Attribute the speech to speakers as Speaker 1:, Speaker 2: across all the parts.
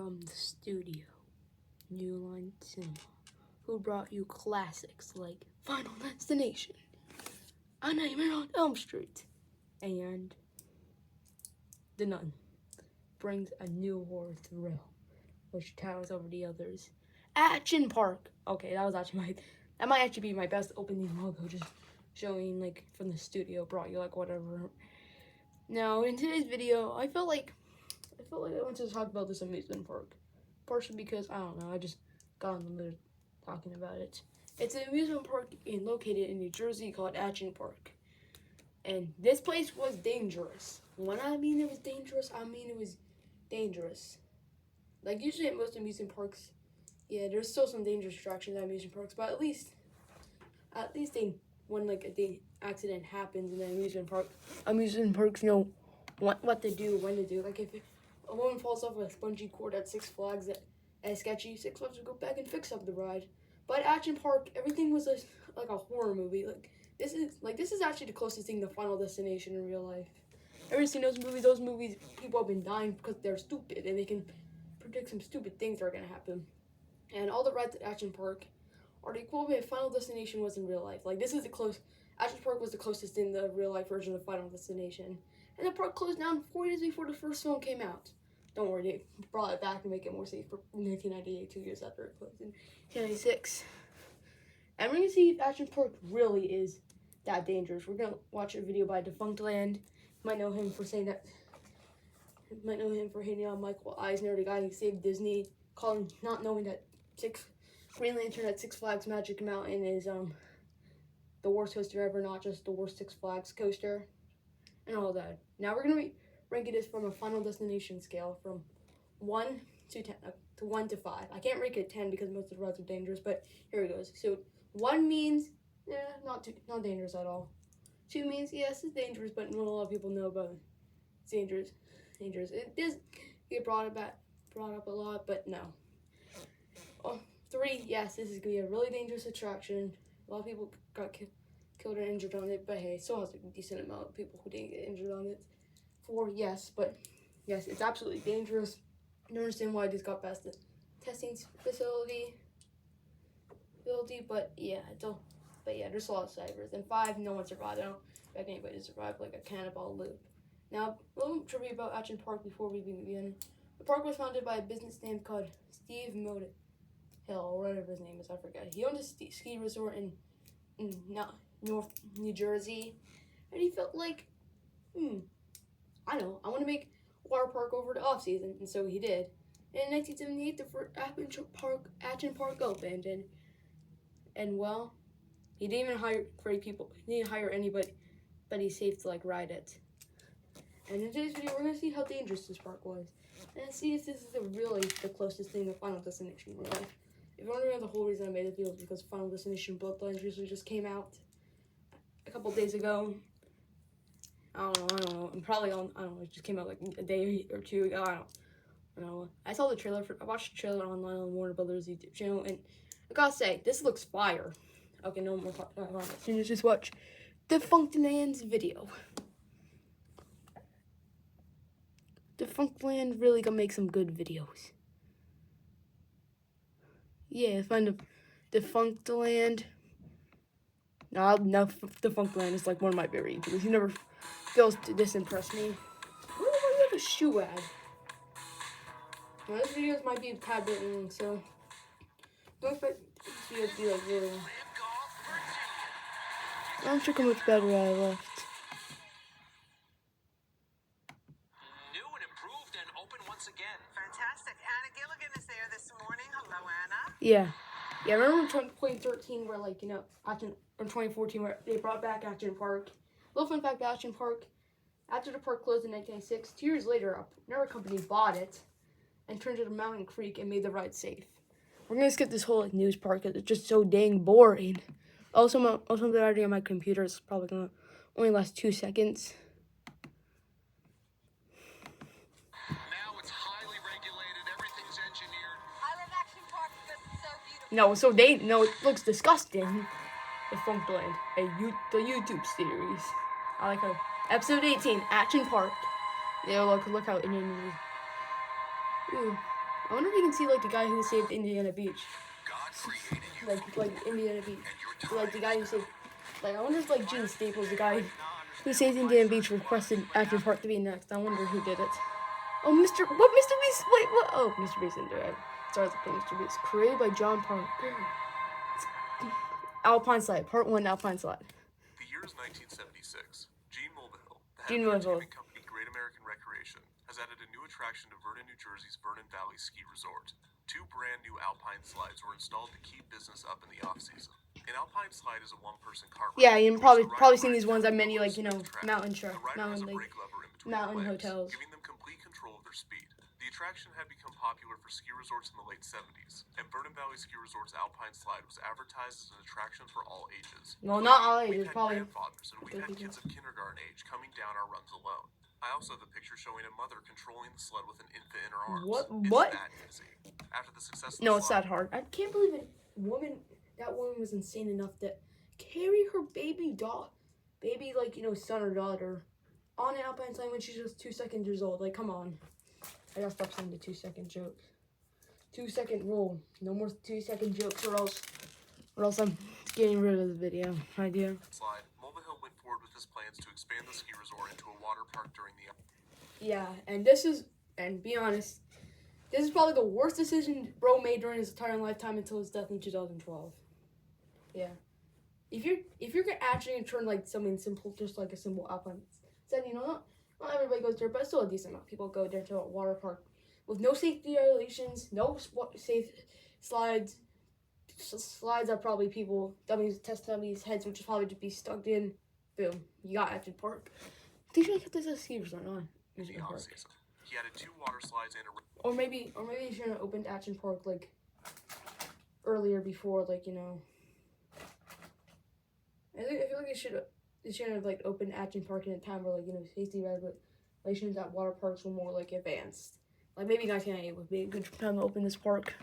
Speaker 1: from the studio, New Line Cinema, who brought you classics like Final Destination, A Nightmare on Elm Street, and The Nun, brings a new horror thrill, which towers over the others. Action Park! Okay, that might actually be my best opening logo, just showing like from the studio, brought you like whatever. Now, in today's video, I felt like I wanted to talk about this amusement park. Partially because, I don't know, I just got in the mood talking about it. It's an amusement park located in New Jersey called Action Park. And this place was dangerous. When I mean it was dangerous, I mean it was dangerous. Like, usually at most amusement parks, yeah, there's still some dangerous attractions at amusement parks, but at least when like a accident happens in an amusement parks know what to do, when to do. Like, if a woman falls off a bungee cord at Six Flags that is sketchy, Six Flags would go back and fix up the ride. But at Action Park, everything was like a horror movie. This is actually the closest thing to Final Destination in real life. Ever seen those movies? Those movies, people have been dying because they're stupid and they can predict some stupid things that are gonna happen. And all the rides at Action Park are the equivalent of Final Destination was in real life. Like, Action Park was the closest in the real life version of Final Destination. And the park closed down 4 years before the first film came out. Don't worry, they brought it back to make it more safe for 1998, 2 years after it closed in 1996. And we're gonna see if Action Park really is that dangerous. We're gonna watch a video by Defunctland. You might know him for saying that. You might know him for hating on Michael Eisner, the guy who saved Disney, not knowing that Green Lantern at Six Flags Magic Mountain is the worst coaster ever, not just the worst Six Flags coaster, and all that. Now we're gonna be ranking this from a Final Destination scale from 1 to 10, to 1 to 5. I can't rank it 10 because most of the rides are dangerous, but here it goes. So 1 means not dangerous at all. 2 means yes, it's dangerous, but not a lot of people know about it. It's dangerous. It does get brought up a lot, but no. 3, yes, this is gonna be a really dangerous attraction. A lot of people got killed or injured on it, but hey, still has a decent amount of people who didn't get injured on it. 4, yes, it's absolutely dangerous. I don't understand why this got past the testing facility, but yeah, there's a lot of survivors. And 5, no one survived. I don't expect anybody to survive like a cannonball loop. Now, a little trivia about Action Park before we begin. The park was founded by a businessman called Steve Moda Hill, or whatever his name is, I forget. He owned a ski resort in North New Jersey, and he felt like, I want to make a water park over the off season, and so he did. And in 1978, the first Action Park opened, and well, he didn't even hire great people. He didn't hire anybody safe to like ride it. And in today's video, we're gonna see how dangerous this park was, and see if this is really the closest thing to Final Destination in real life. If you're wondering, the whole reason I made this video is because Final Destination Bloodlines recently just came out a couple days ago. I don't know. It just came out like a day or 2 ago. I don't know. I saw the trailer I watched the trailer online on Warner Brothers YouTube channel, and I gotta say, this looks fire. Okay, no more talking. Just watch Defunctland's video. Defunctland really gonna make some good videos. Yeah, find Defunctland. No, Defunctland is like one of my favorite YouTubers. He never fails to disimpress me. Where do I have a shoe ad? Now, this video might be a tad bit long, so don't expect this video to be like really long. I'm sure how much battery I left.
Speaker 2: New and improved and open once again.
Speaker 3: Fantastic. Anna Gilligan is there this morning. Hello, Anna.
Speaker 1: Yeah, remember in 2013 where, like, or 2014 where they brought back Action Park? Little fun fact about Action Park: after the park closed in 1996, 2 years later, another company bought it and turned it to Mountain Creek and made the ride safe. We're gonna skip this whole news part because it's just so dang boring. Also, the battery on my computer is probably gonna only last 2 seconds.
Speaker 2: Now it's highly regulated. Everything's engineered.
Speaker 3: I love Action Park because it's so beautiful.
Speaker 1: No, it looks disgusting. Defunctland, the YouTube series. I like how episode 18, Action Park. Yeah, look how it is. Ooh, I wonder if you can see like the guy who saved Indiana Beach.
Speaker 2: God created you
Speaker 1: Like Indiana Beach.
Speaker 2: and your
Speaker 1: So, like the
Speaker 2: time
Speaker 1: guy who saved. Like I wonder if like Gene Staples, the guy who saved Indiana Beach, requested Action Park to be next. I wonder who did it. Oh, Mr. Beast? Wait, what? Oh, Mr. Beast didn't do it. Stars like Mr. Beast. Created by John Parker. Alpine Slide, Part 1, Alpine Slide.
Speaker 2: The year is 1976. Gene Mulvihill, the head
Speaker 1: Gene
Speaker 2: of the
Speaker 1: Mulvihill.
Speaker 2: entertainment company Great American Recreation, has added a new attraction to Vernon, New Jersey's Vernon Valley Ski Resort. 2 brand new Alpine slides were installed to keep business up in the off-season. An Alpine slide is a one-person cart ride.
Speaker 1: Yeah, you've
Speaker 2: in which the
Speaker 1: probably
Speaker 2: rider
Speaker 1: seen these
Speaker 2: rides
Speaker 1: ones at
Speaker 2: down
Speaker 1: many,
Speaker 2: the
Speaker 1: like, you know,
Speaker 2: track.
Speaker 1: mountain
Speaker 2: The rider has a
Speaker 1: like,
Speaker 2: brake lever in between
Speaker 1: mountain
Speaker 2: the legs,
Speaker 1: hotels.
Speaker 2: giving them complete control of their speed. The attraction had become popular for ski resorts in the late 70s, and Vernon Valley Ski Resort's Alpine Slide was advertised as an attraction for all ages.
Speaker 1: Well, not all
Speaker 2: We've
Speaker 1: ages,
Speaker 2: had
Speaker 1: probably.
Speaker 2: grandfathers, and we've had kids of kindergarten age coming down our runs alone. I also have a picture showing a mother controlling the sled with an infant in her arms.
Speaker 1: What?
Speaker 2: It's that easy. After the success of the
Speaker 1: No, it's
Speaker 2: slide,
Speaker 1: that hard. I can't believe it. That woman was insane enough to carry her baby, like, you know, son or daughter on an Alpine Slide when she's just 2 seconds years old. Like, come on. I gotta stop saying the 2-second joke. 2-second rule. No more 2-second jokes, or else I'm getting rid of the video idea.
Speaker 2: slide, Mulvihill went forward with his plans to expand the ski resort into a water park during the
Speaker 1: Yeah, and be honest, this is probably the worst decision Bro made during his entire lifetime until his death in 2012. Yeah. If you're actually gonna turn like something simple, just like a simple Alpine slide, you know, not everybody goes there, but still a decent amount of people go there to a water park with no safety regulations, no safe slides. Slides are probably test dummies' heads, which is probably to be stuck in. Boom, you got Action Park. They should have kept this as ski resort on
Speaker 2: the off-season. He added 2 water slides and a
Speaker 1: Or maybe you should have opened Action Park like earlier before, like, you know. I feel like they should have like opened Action Park in a time where, like, you know, safety regulations at water parks were more like advanced. Like maybe 1998 would be a good time to open this park.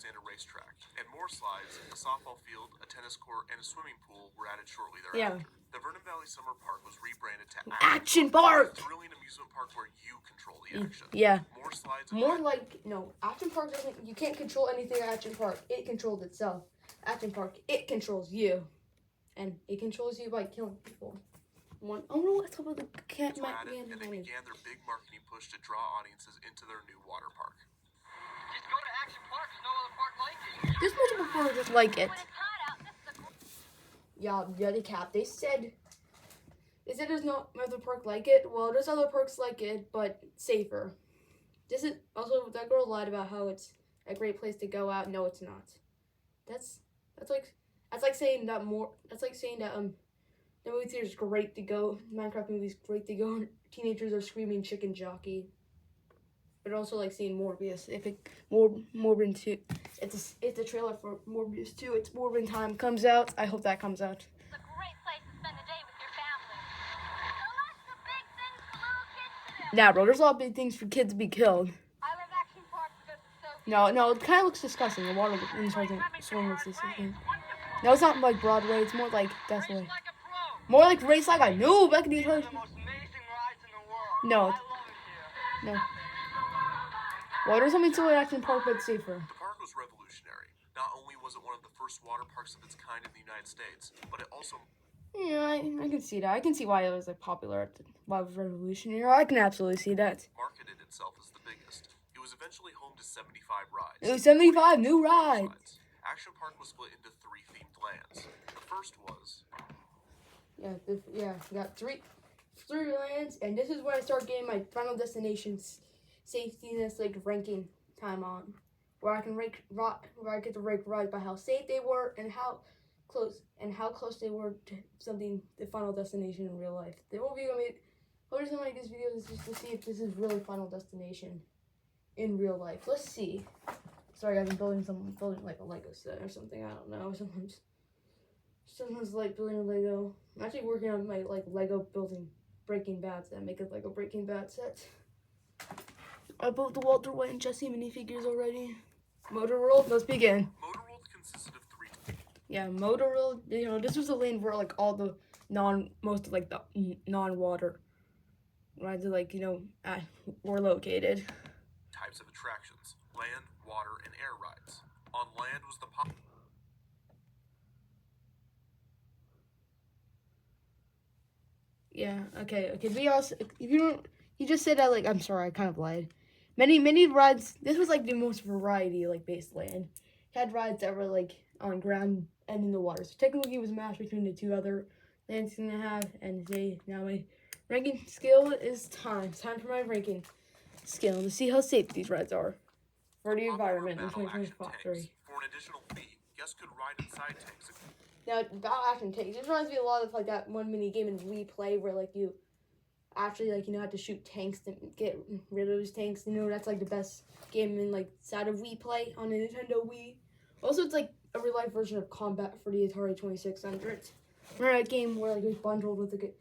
Speaker 2: and a racetrack. And more slides, a softball field, a tennis court, and a swimming pool were added shortly thereafter.
Speaker 1: Yeah.
Speaker 2: The Vernon Valley Summer Park was rebranded to
Speaker 1: Action Park!
Speaker 2: A thrilling amusement park where you control the action.
Speaker 1: Yeah.
Speaker 2: More slides.
Speaker 1: More like, no, Action Park doesn't, you can't control anything at Action Park. It controls itself. Action Park, it controls you. And it controls you by killing people. Oh no, let's talk about the cat
Speaker 2: and they began their big marketing push to draw audiences into their new water park.
Speaker 4: Just go to Action Park, there's no other park like it.
Speaker 1: There's multiple parks just like it. Yeah, the cap. They said there's no other park like it. Well, there's other parks like it, but safer. This is also, that girl lied about how it's a great place to go out. No, it's not. That's like saying that the movie theater is great to go. Minecraft movie's great to go. Teenagers are screaming chicken jockey. But also like seeing Morbius. Morbin 2. It's a trailer for Morbius 2. It's Morbin time comes out. I hope that comes out.
Speaker 5: It's a great place to spend the day with your family. So lots of big things for little kids to do.
Speaker 1: Nah, bro, there's a lot of big things for kids to be killed.
Speaker 5: I love Action Park because it's so
Speaker 1: No, it kind of looks disgusting. The water inside the swing looks disgusting. No, it's not like Broadway. It's more like Deathway.
Speaker 4: Like a pro.
Speaker 1: More like Race Like I knew back in the
Speaker 4: One of the most amazing rides in the world.
Speaker 1: No.
Speaker 4: I love it here.
Speaker 1: No. Well, there's something to Action Park, but safer.
Speaker 2: The park was revolutionary. Not only was it one of the first water parks of its kind in the United States, but it also
Speaker 1: Yeah, I can see that. I can see why it was like popular. Why it was revolutionary. I can absolutely see that.
Speaker 2: marketed itself as the biggest. It was eventually home to 75 rides.
Speaker 1: It was 75 new rides.
Speaker 2: Action Park was split into 3 themed lands. The first was
Speaker 1: We got three lands, and this is where I start getting my Final Destinations safetyness like ranking time on, where I get to rank rides by how safe they were and how close they were to something, the Final Destination in real life. The whole video the reason I make this video is just to see if this is really Final Destination in real life. Let's see. Sorry, I've been building like a Lego set or something. I don't know. Sometimes like building a Lego. I'm actually working on my like Lego building Breaking Bad set. Make it like a Breaking Bad set. I built the Walter White and Jesse minifigures already. Motor World, let's begin.
Speaker 2: Motor World consisted of 3
Speaker 1: Yeah, Motor World. You know, this was the lane where like all the most of like the non-water rides, like, you know, were located.
Speaker 2: types of attractions. options: land, water, and air rides. On land was the
Speaker 1: Yeah, okay. We also, if you don't, you just said that, like, I'm sorry, I kind of lied. Many rides, this was, like, the most variety, like, based land. It had rides that were, like, on ground and in the water. So technically it was a match between the two other lands gonna have, and today, now my ranking scale is time. It's time for my ranking scale to see how safe these rides are for the environment in
Speaker 2: battle action
Speaker 1: 2025.
Speaker 2: tanks. For an additional fee, guests could ride inside tanks.
Speaker 1: Now, battle action tanks. It reminds me a lot of like that one mini game in Wii Play where like you actually like have to shoot tanks to get rid of those tanks. That's like the best game in like side of Wii Play on the Nintendo Wii. Also, it's like a real life version of Combat for the Atari 2600. Remember that game where like it was bundled with the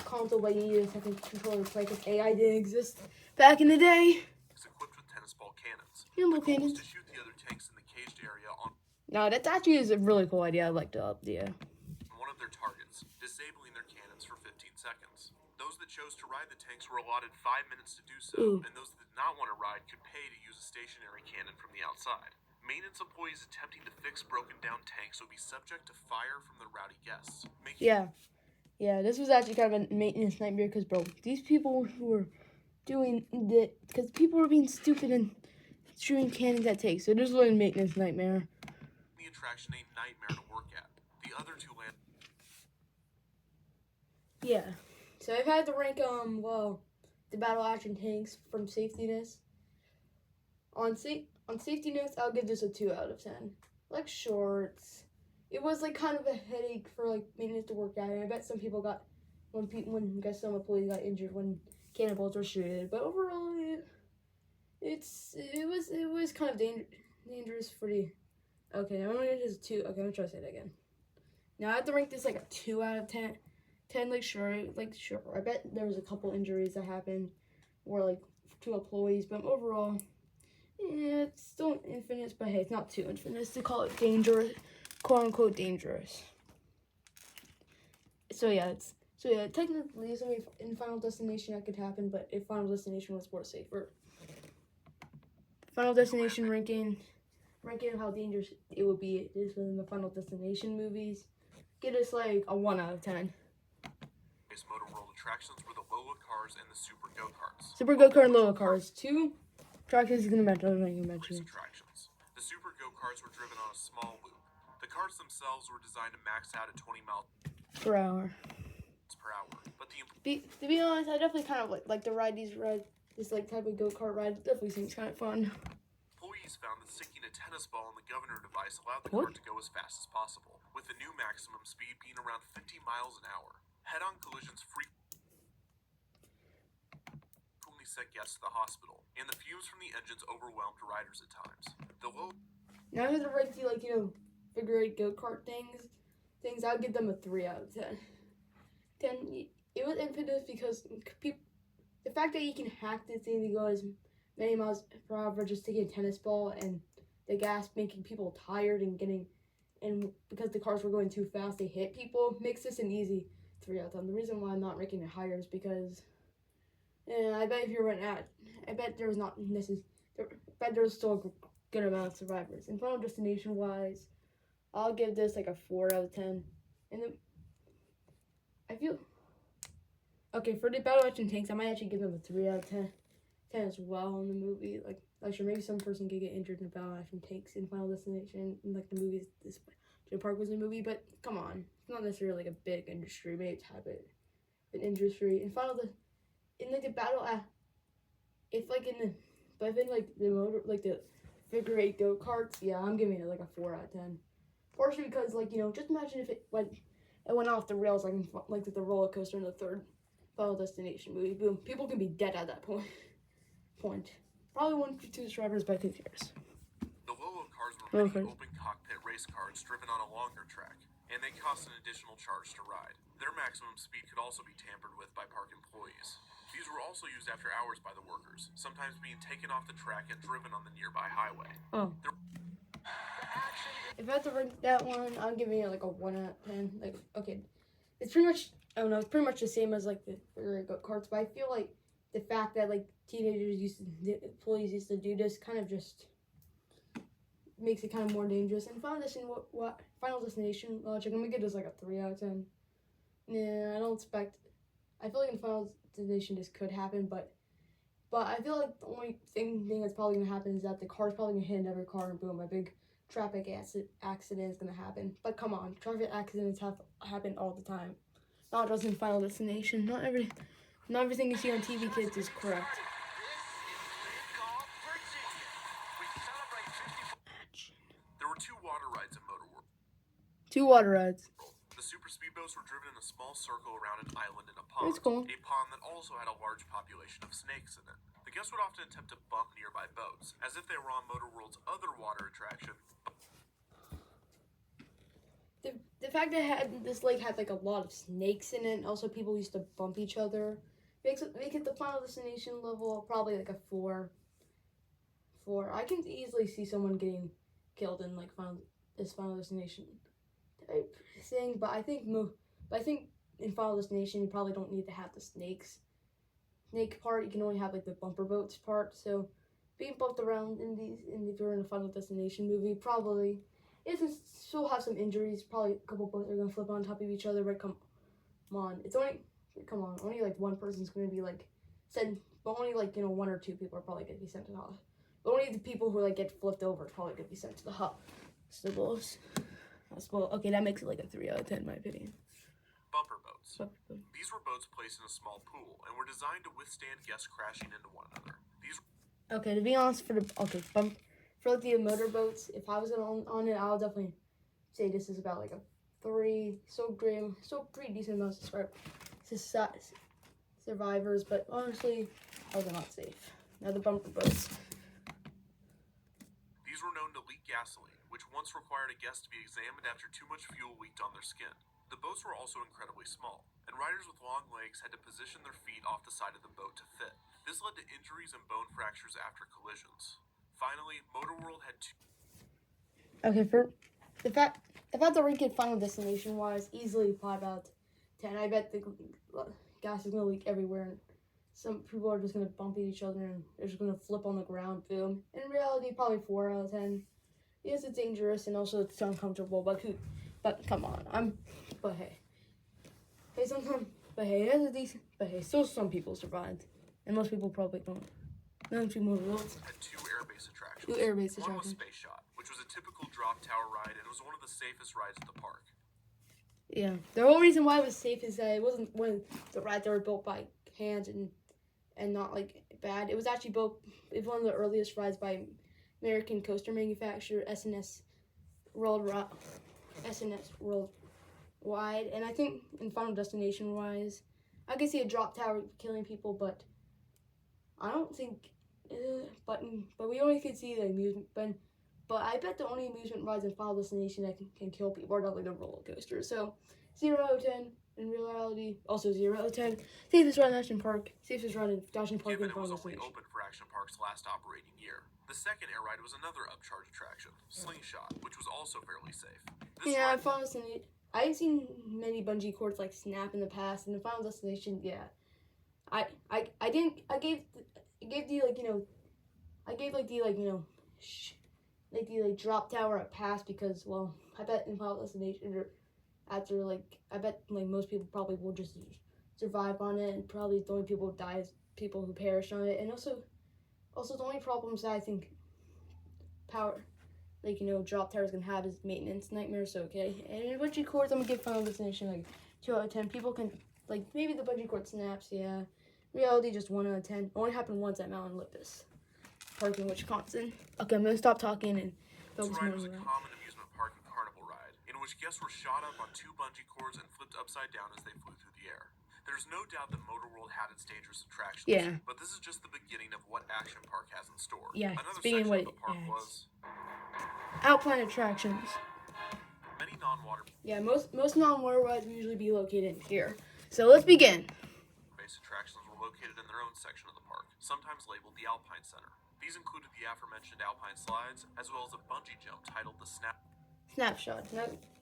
Speaker 1: console, but you needed a second controller to play because AI didn't exist back in the day.
Speaker 2: It's equipped with tennis ball cannons.
Speaker 1: Tennis ball
Speaker 2: The goal
Speaker 1: cannons.
Speaker 2: was to shoot the other tanks in the caged area on
Speaker 1: No, that's actually is a really cool idea. I like the idea.
Speaker 2: one of their targets, disabling their cannons for 15 seconds. Those that chose to ride the tanks were allotted 5 minutes to do so,
Speaker 1: Ooh.
Speaker 2: and those that did not want to ride could pay to use a stationary cannon from the outside. Maintenance employees attempting to fix broken down tanks would be subject to fire from the rowdy guests.
Speaker 1: Yeah, this was actually kind of a maintenance nightmare because, bro, these people who were doing that, because people were being stupid and shooting cannons at tanks, so this was a maintenance nightmare.
Speaker 2: The attraction a nightmare to work at. The other two land.
Speaker 1: Yeah, so I've had to rank, the battle action tanks from safetiness. On safetiness, I'll give this a 2 out of 10. Like, shorts. It was like kind of a headache for like maintenance to work at. And I bet some people got some employees got injured when cannonballs were shooted. But overall, it was kind of dangerous for the. Okay, I'm gonna give this a 2. Okay, I'm gonna try to say that again. Now I have to rank this like a 2 out of 10. 10 sure. I bet there was a couple injuries that happened, or like 2 employees. But overall, yeah, it's still infamous. But hey, it's not too infamous to call it dangerous. "Quote unquote" dangerous. So yeah, technically, something in Final Destination that could happen, but if Final Destination was more safer. Final Destination ranking of how dangerous it would be is within the Final Destination movies. Give us like a 1 out of 10.
Speaker 2: Motor World attractions were the Lola cars and the Super Go-Karts.
Speaker 1: Super Go-Kart and Lola cars. 2 attractions is gonna mention.
Speaker 2: Race attractions. The Super Go-Karts were driven on a small loop. The carts themselves were designed to max out at 20 miles
Speaker 1: per hour.
Speaker 2: But
Speaker 1: To be honest, I definitely kind of like to ride this like type of go-kart ride. It definitely seems kind of fun.
Speaker 2: Employees found that sinking a tennis ball in the governor device allowed the
Speaker 1: What?
Speaker 2: cart to go as fast as possible, with the new maximum speed being around 50 miles an hour. Head-on collisions frequently sent guests to the hospital, and the fumes from the engines overwhelmed riders at times.
Speaker 1: Now to rank the figure 8 go-kart things, I would give them a 3 out of 10. It was infamous because the fact that you can hack this thing to go as many miles per hour just taking a tennis ball, and the gas making people tired and because the cars were going too fast, they hit people, makes this an easy 3 out of 10. The reason why I'm not ranking it higher is because I bet if you went at, I bet there was still a good amount of survivors. And Final Destination wise, I'll give this like a 4 out of 10. And then I feel okay for the battle action tanks. I might actually give them a 3 out of 10 as well in the movie. Like sure, maybe some person could get injured in the battle action tanks in Final Destination in like the movies. This Jim Park was in the movie, but come on, it's not necessarily like a big industry. Maybe it's an industry. In the battle the motor the figure 8 go-karts, yeah, I'm giving it like a 4 out of 10. Partially because just imagine if it went off the rails like the roller coaster in the third Final Destination movie. Boom, people can be dead at that point. Probably 1 or 2 survivors, but who cares?
Speaker 2: The Lola cars were mini open cockpit race cars driven on a longer track, and they cost an additional charge to ride. Their maximum speed could also be tampered with by park employees. These were also used after hours by the workers, sometimes being taken off the track and driven on the nearby highway.
Speaker 1: Oh. If I had to rank that one, I'm giving it like a 1 out of 10. Like, okay, it's pretty much, I don't know, it's pretty much the same as like the figure 8 go-karts, but I feel like the fact that like employees used to do this kind of just makes it kind of more dangerous. And Final Destination logic, I'm gonna give this like a 3 out of 10. Yeah, I don't expect. I feel like in Final Destination this could happen, but I feel like the only thing that's probably gonna happen is that the car's probably gonna hit another car and boom, a big traffic accident is gonna happen. But come on, traffic accidents happen all the time. Not just in Final Destination. Not everything you see on TV, kids, is correct.
Speaker 2: There were 2 water rides in Motor World.
Speaker 1: 2 water rides.
Speaker 2: The super speedboats were driven in a small circle around an island in a pond.
Speaker 1: It's cool.
Speaker 2: A pond that also had a large population of snakes in it. The guests would often attempt to bump nearby boats, as if they were on Motor World's other water attraction.
Speaker 1: The fact that this lake had like a lot of snakes in it, and also people used to bump each other, make it the Final Destination level probably like a 4. I can easily see someone getting killed in like Final Destination type thing, but I think in Final Destination you probably don't need to have the snake part. You can only have like the bumper boats part. So being bumped around if you're in a Final Destination movie probably still have some injuries. Probably a couple boats are gonna flip on top of each other. But come on, only like one person's gonna be like sent, but only like 1 or 2 people are probably gonna be sent to the hospital. But only the people who like get flipped over are probably gonna be sent to the hospital. Okay, that makes it like a 3 out of 10 in my opinion.
Speaker 2: Bumper boats. These were boats placed in a small pool and were designed to withstand guests crashing into one another.
Speaker 1: Okay, to be honest, for like the motorboats, if I was on it, I would definitely say this is about like a 3. So pretty decent amount of survivors, but honestly, those are not safe. Now the bumper boats.
Speaker 2: These were known to leak gasoline, which once required a guest to be examined after too much fuel leaked on their skin. The boats were also incredibly small, and riders with long legs had to position their feet off the side of the boat to fit. This led to injuries and bone fractures after collisions. Finally, Motor World had 2.
Speaker 1: Okay, for the fact that rank it Final Destination wise, easily 5 out of 10. I bet the gas is gonna leak everywhere, and some people are just gonna bump each other, and they're just gonna flip on the ground. Boom. In reality, probably 4 out of 10. Yes, it's dangerous and also it's uncomfortable, but come on, still some people survived, and most people probably don't.
Speaker 2: Had 2 airbase attractions. One was Space Shot, which was a typical drop tower ride, and it was one of the safest rides at the park.
Speaker 1: Yeah, the whole reason why it was safe is that it wasn't one of the rides that were built by hand and not like bad. It was actually built. It was one of the earliest rides by American coaster manufacturer SNS Worldwide, and I think in Final Destination wise, I could see a drop tower killing people, but I don't think. But we only could see the amusement. But I bet the only amusement rides in Final Destination that can kill people are definitely the roller coasters. So 0 out of 10 in reality. Also 0 out of 10. Safest ride in Action Park. Safest ride in Action Park.
Speaker 2: Given it was only open for Action Park's last operating year. The second air ride was another upcharge attraction, Slingshot, which was also fairly safe.
Speaker 1: Yeah, Final Destination. I haven't seen many bungee cords like snap in the past, and the Final Destination, yeah. I gave the drop tower a pass because, well, I bet in Final Destination I bet most people probably will just survive on it, and probably the only people who die is people who perish on it, and also the only problems that I think drop towers can have is maintenance nightmares. So okay, and bungee cords, I'm gonna give Final Destination 2 out of 10. People can maybe the bungee cord snaps, yeah. Reality just 1 out of 10. Only happened once at Mount Olympus Park in Wisconsin. Okay, I'm gonna stop talking and focus
Speaker 2: this
Speaker 1: more
Speaker 2: ride was
Speaker 1: on
Speaker 2: a
Speaker 1: that.
Speaker 2: common amusement park and carnival ride, in which guests were shot up on 2 bungee cords and flipped upside down as they flew through the air. There's no doubt that Motor World had its dangerous attractions,
Speaker 1: Yeah.
Speaker 2: but this is just the beginning of what Action Park has in store.
Speaker 1: Yeah,
Speaker 2: Another
Speaker 1: speaking
Speaker 2: section
Speaker 1: of
Speaker 2: of the park
Speaker 1: what it
Speaker 2: was
Speaker 1: Alpine attractions.
Speaker 2: many non-water
Speaker 1: Yeah, most non-water rides will usually be located here. So let's begin.
Speaker 2: based attractions were located in their own section of the park, sometimes labeled the Alpine Center. These included the aforementioned Alpine slides, as well as a bungee jump titled the
Speaker 1: Snapshot.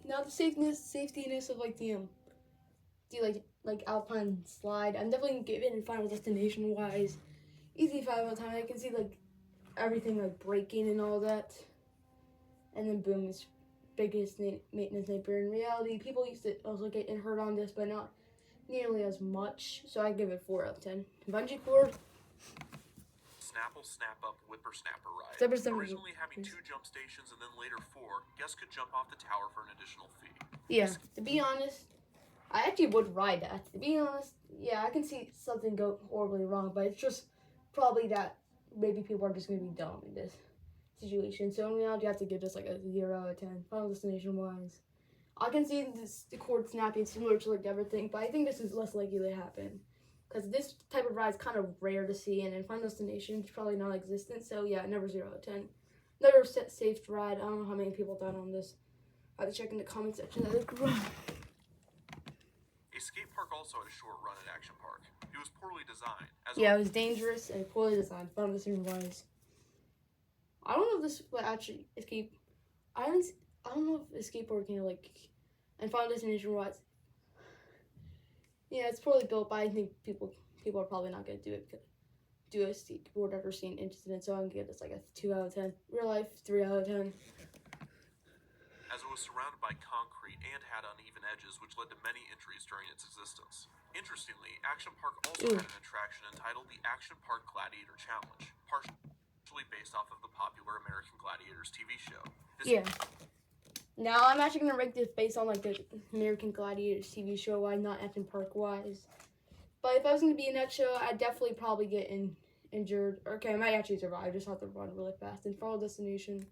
Speaker 1: Now the safetiness of do like Alpine slide. I'm definitely gonna give it in Final Destination wise. Easy 5 out of 10. I can see like everything like breaking and all that. And then boom, it's biggest maintenance nightmare. In reality, people used to also get hurt on this, but not nearly as much. So I give it 4 out of 10. Bungee cord.
Speaker 2: Snapple Snap Up Whippersnapper Ride.
Speaker 1: Whippersnapper.
Speaker 2: Originally having 2 jump stations and then later 4, guests could jump off the tower for an additional fee.
Speaker 1: Yeah, to be honest, I actually would ride that. To be honest, yeah, I can see something go horribly wrong, but it's just probably that maybe people are just going to be dumb in this situation. So in reality, you have to give this like a 0 out of 10. Final Destination wise, I can see the cord snapping similar to like everything, but I think this is less likely to happen because this type of ride is kind of rare to see, and in Final Destination, it's probably non-existent. So yeah, never 0 out of 10. Another safe ride. I don't know how many people died on this. I have to check in the comment section.
Speaker 2: A skate park also had a short run at Action Park. It was poorly designed.
Speaker 1: Yeah, it was dangerous and poorly designed. Final Destination wise, I don't know if this would actually escape. I don't know if a skateboard can like, and Final Destination wise. Yeah, it's poorly built, but I think people are probably not gonna do it. Do a skateboard ever seen incident, so I'm gonna give this like a 2 out of 10. Real life, 3 out of 10.
Speaker 2: As it was surrounded by concrete and had uneven edges, which led to many injuries during its existence. Interestingly, Action Park also had an attraction entitled the Action Park Gladiator Challenge, partially based off of the popular American Gladiators TV show.
Speaker 1: Yeah. Now I'm actually gonna rank this based on like the American Gladiators TV show wise, not Action Park wise. But if I was gonna be in that show, I'd definitely probably get injured. Okay, I might actually survive. I just have to run really fast. In Final Destination,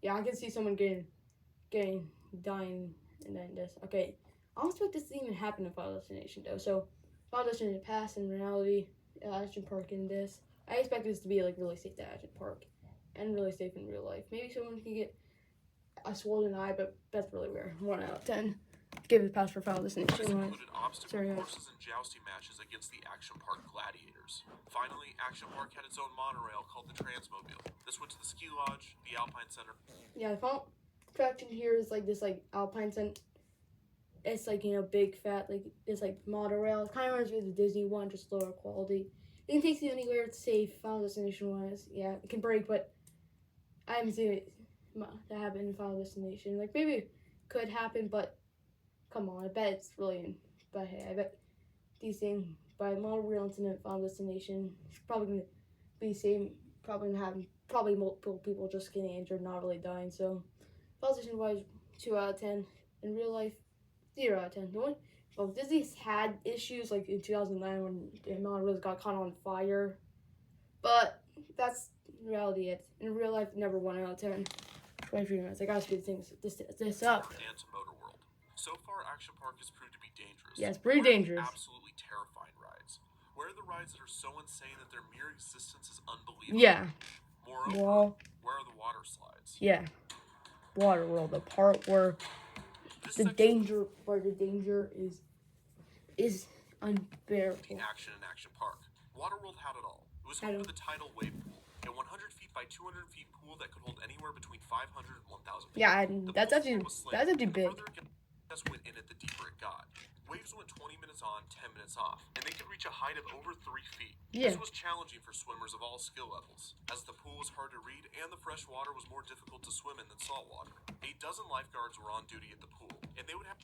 Speaker 1: yeah, I can see someone dying, and then this. Okay, I don't expect this to even happen in Final Destination though. So Final Destination past in reality, Action Park in this. I expect this to be like really safe at Action Park, and really safe in real life. Maybe someone can get a swollen eye, but that's really rare. 1 out of 10. Give it a pass for Final
Speaker 2: This
Speaker 1: Destination.
Speaker 2: included obstacle courses and jousting matches against the Action Park Gladiators. Finally, Action Park had its own monorail called the Transmobile. This went to the ski lodge, the Alpine Center.
Speaker 1: Yeah, the final attraction here is like this like Alpine Center. It's like, you know, big fat like this like monorail. It kind of reminds me of the Disney one, just lower quality. It can take you anywhere. It's safe. Final Destination wise, yeah, it can break, but I haven't seen it that happen in Final Destination. Like maybe it could happen, but come on, I bet it's really. But hey, I bet these things by monorail incident, Final Destination, it's probably gonna be same. Probably gonna happen. Probably multiple people just getting injured, not really dying. So, Final Destination wise, 2 out of 10. In real life, 0 out of 10. Well, Disney's had issues like in 2009 when the monorails got caught on fire, but that's reality. In real life, never 1 out of 10. 23 minutes. I gotta speed this up.
Speaker 2: And to Motor World. So far, Action Park has proved to be dangerous.
Speaker 1: Yeah, it's pretty
Speaker 2: Where are the
Speaker 1: dangerous.
Speaker 2: Absolutely terrifying rides. Where are the rides that are so insane that their mere existence is unbelievable?
Speaker 1: Yeah.
Speaker 2: Moreover,
Speaker 1: Well,
Speaker 2: where are the water slides?
Speaker 1: yeah. Waterworld, the part where
Speaker 2: This
Speaker 1: the
Speaker 2: section
Speaker 1: danger is unbearable.
Speaker 2: the action in Action Park. Waterworld had it all. It was home to the tidal wave pool, a 100 feet by 200 feet pool that could hold anywhere between 500 and 1,000 people.
Speaker 1: Yeah,
Speaker 2: The
Speaker 1: and that's
Speaker 2: pool
Speaker 1: actually
Speaker 2: was slanted, and the
Speaker 1: big.
Speaker 2: further guests went in it, the deeper it got. Waves went 20 minutes on, 10 minutes off, and they could reach a height of over 3 feet.
Speaker 1: Yeah.
Speaker 2: This was challenging for swimmers of all skill levels, as the pool was hard to read and the fresh water was more difficult to swim in than salt water. 8 dozen lifeguards were on duty at the pool, and they would have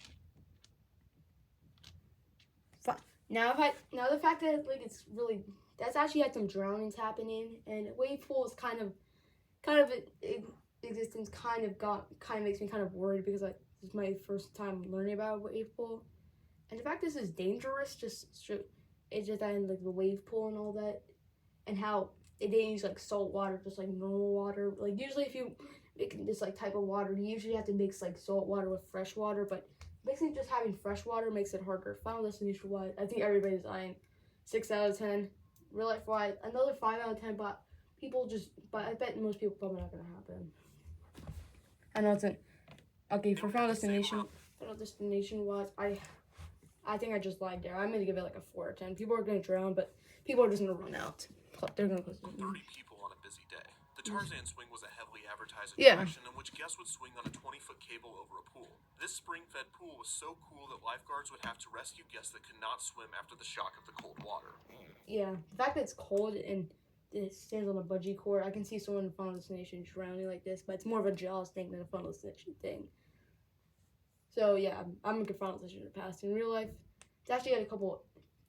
Speaker 1: Now the fact that like it's really that's actually had some drownings happening, and wave pool is kind of existence kind of makes me kind of worried because like this is my first time learning about wave pool, and the fact this is dangerous it's just that in like the wave pool and all that, and how they didn't use like salt water, just like normal water. Like usually if you make this like type of water, you usually have to mix like salt water with fresh water, but basically just having fresh water makes it harder. Final Destination wise, I think everybody's dying. 6 out of 10. Real life wise, another 5 out of 10, but I bet most people probably not gonna happen. I know it's okay for Final Destination wise, I think I just lied there. I'm gonna give it like a 4 out of 10. People are gonna drown, but people are just gonna run out. They're gonna close.
Speaker 2: 30 people on a busy day. The The Tarzan swing was a heavily advertised
Speaker 1: Yeah.
Speaker 2: attraction in which guests would swing on a 20-foot cable over a pool. This spring-fed pool was so cool that lifeguards would have to rescue guests that could not swim after the shock of the cold water.
Speaker 1: Yeah, the fact that it's cold and it stands on a bungee cord, I can see someone in Final Destination drowning like this, but it's more of a Jaws thing than a Final Destination thing. So yeah, I'm a good Final Destination in the past. In real life, it's actually got a couple,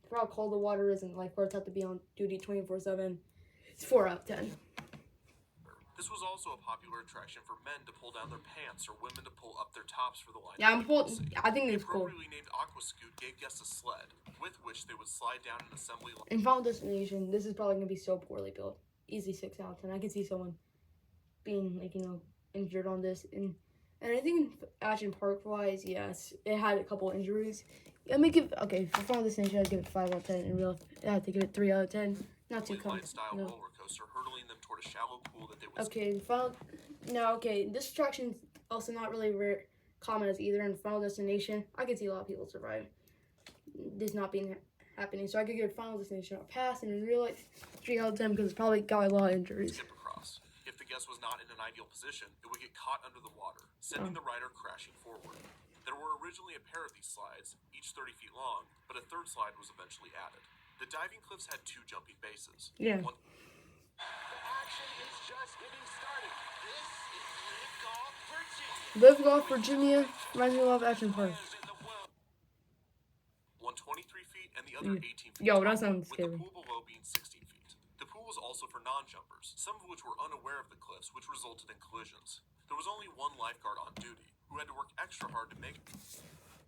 Speaker 1: for how cold the water is and lifeguards have to be on duty 24/7. It's 4 out of 10.
Speaker 2: This was also a popular attraction for men to pull down their pants or women to pull up their tops for the line.
Speaker 1: Yeah,
Speaker 2: of pregnancy.
Speaker 1: I think
Speaker 2: The
Speaker 1: it's cool.
Speaker 2: appropriately named Aquascoot gave guests a sled, with which they would slide down an assembly line.
Speaker 1: In Final Destination, this is probably gonna be so poorly built. Easy 6 out of 10. I can see someone being injured on this, and I think in Action Park wise, yes, it had a couple injuries. Let me give for Final Destination, I'd give it 5 out of 10. In real life, I have to give it 3 out of 10. Not too common.
Speaker 2: Style
Speaker 1: No.
Speaker 2: roller coaster hurtling them toward a shallow pool that they would.
Speaker 1: Okay, this attraction also not really common as either in Final Destination. I could see a lot of people survive this not being happening, so I could give Final Destination a pass, and in real life, 3 out of 10 because it's probably got a lot of injuries.
Speaker 2: Skip across. If the guest was not in an ideal position, it would get caught under the water, sending the rider crashing forward. There were originally a pair of these slides, each 30 feet long, but a third slide was eventually added. The diving cliffs had 2 jumping bases.
Speaker 1: Yeah.
Speaker 2: One
Speaker 6: Action is just getting started. This is Live Golf Virginia.
Speaker 1: Live Golf Virginia reminds me of Action Park.
Speaker 2: 123 feet and the other 18 feet.
Speaker 1: Yo,
Speaker 2: tall,
Speaker 1: that sounds
Speaker 2: with
Speaker 1: scary.
Speaker 2: the pool below being 16 feet. The pool was also for non-jumpers, some of which were unaware of the cliffs, which resulted in collisions. There was only one lifeguard on duty, who had to work extra hard to make it.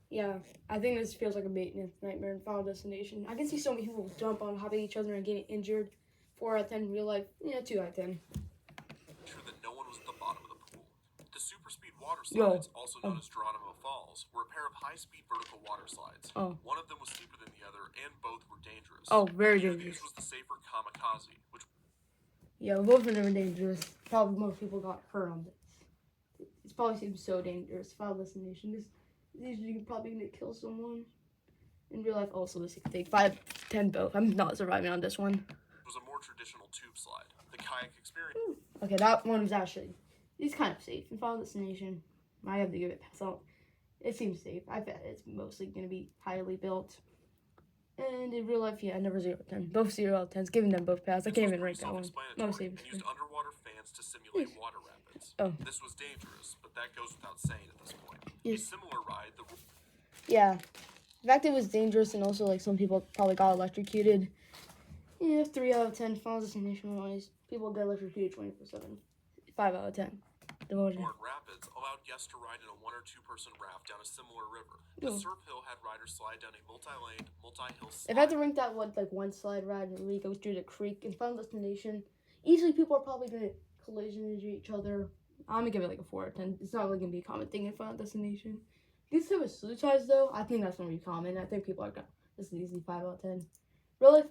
Speaker 1: Yeah, I think this feels like a maintenance nightmare in Final Destination. I can see so many people jump on top of each other and getting injured. 4 out of 10 in real life. Yeah, 2 out of 10.
Speaker 2: Sure that no one was at the bottom of the pool. The super speed water
Speaker 1: Yo.
Speaker 2: slides, also known as Geronimo Falls, were a pair of high-speed vertical water slides.
Speaker 1: Oh.
Speaker 2: One of them was steeper than the other, and both were dangerous.
Speaker 1: Oh, very
Speaker 2: Neither of
Speaker 1: dangerous.
Speaker 2: these was the safer Kamikaze, which
Speaker 1: Yeah, both of them are dangerous. Probably most people got hurt on this. It probably seems so dangerous. Final Destination. These are probably gonna kill someone. In real life, also this could take 5, 10 both. I'm not surviving on this one.
Speaker 2: was a more traditional tube slide. The kayak experience.
Speaker 1: Okay, that one was actually, it's kind of safe. In Final Destination, I have to give it a pass out. It seems safe. I bet it's mostly gonna be highly built. And in real life, yeah, never 0 out of 10. Both 0 out of 10s. Giving them both pass. I can't even rank that one.
Speaker 2: Self-explanatory,
Speaker 1: Most safe.
Speaker 2: and used underwater fans to simulate water rapids.
Speaker 1: Oh.
Speaker 2: This was dangerous, but that goes without saying at this point.
Speaker 1: Yes.
Speaker 2: A similar ride, the
Speaker 1: Yeah. The fact it was dangerous and also like some people probably got electrocuted. Yeah, 3 out of 10. Final Destination wise, people get electrocuted 24/7. 5 out of 10. Devoted.
Speaker 2: Warren Rapids allowed guests to ride in a 1 or 2 person raft down a similar river. The
Speaker 1: Yeah.
Speaker 2: Surf Hill had riders slide down a multi-lane, multi-hill slide.
Speaker 1: If I had to rank that one slide ride and we go through the creek in Final Destination, easily people are probably gonna collision injure each other. I'm gonna give it like a 4 out of 10. It's not really gonna be a common thing in Final Destination. These type of suicides though, I think that's gonna be common. I think people are gonna. This is easily 5 out of 10. Real life,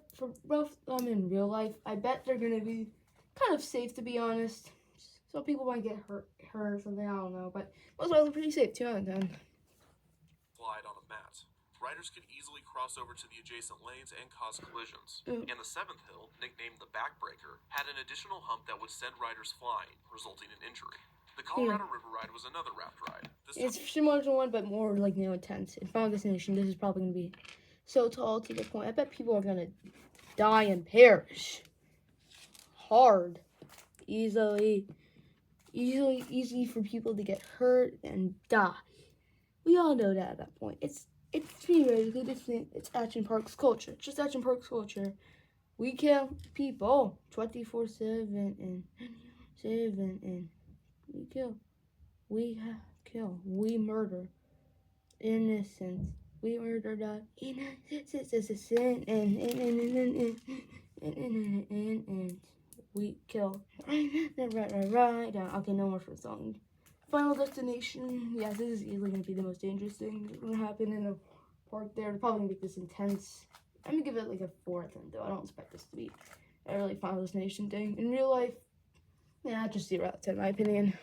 Speaker 1: in real life, I bet they're gonna be kind of safe to be honest. Some people might get hurt or something. I don't know, but most of them are pretty safe. 2 out of 10.
Speaker 2: Slide on a mat. Riders could easily cross over to the adjacent lanes and cause collisions.
Speaker 1: Mm.
Speaker 2: And the 7th hill, nicknamed the Backbreaker, had an additional hump that would send riders flying, resulting in injury. The Colorado River Ride was another raft ride. This
Speaker 1: It's similar to one, but more like intense. In Final Destination, this is probably gonna be so tall to the point. I bet people are gonna die and perish. Hard, easy for people to get hurt and die. We all know that at that point. It's theoretically different. It's Action Park's culture. It's just Action Park's culture. We kill people 24/7 and we kill. We kill. We murder innocents. We murder the innocent and we kill. Right down. Okay, no more for the song. Final Destination. Yes, this is easily gonna be the most dangerous thing that's gonna happen in a park. They're probably gonna make this intense. I'm gonna give it like a 4 out of 10 though. I don't expect this to be a really Final Destination thing. In real life, yeah, just 0 out of 10 in my opinion.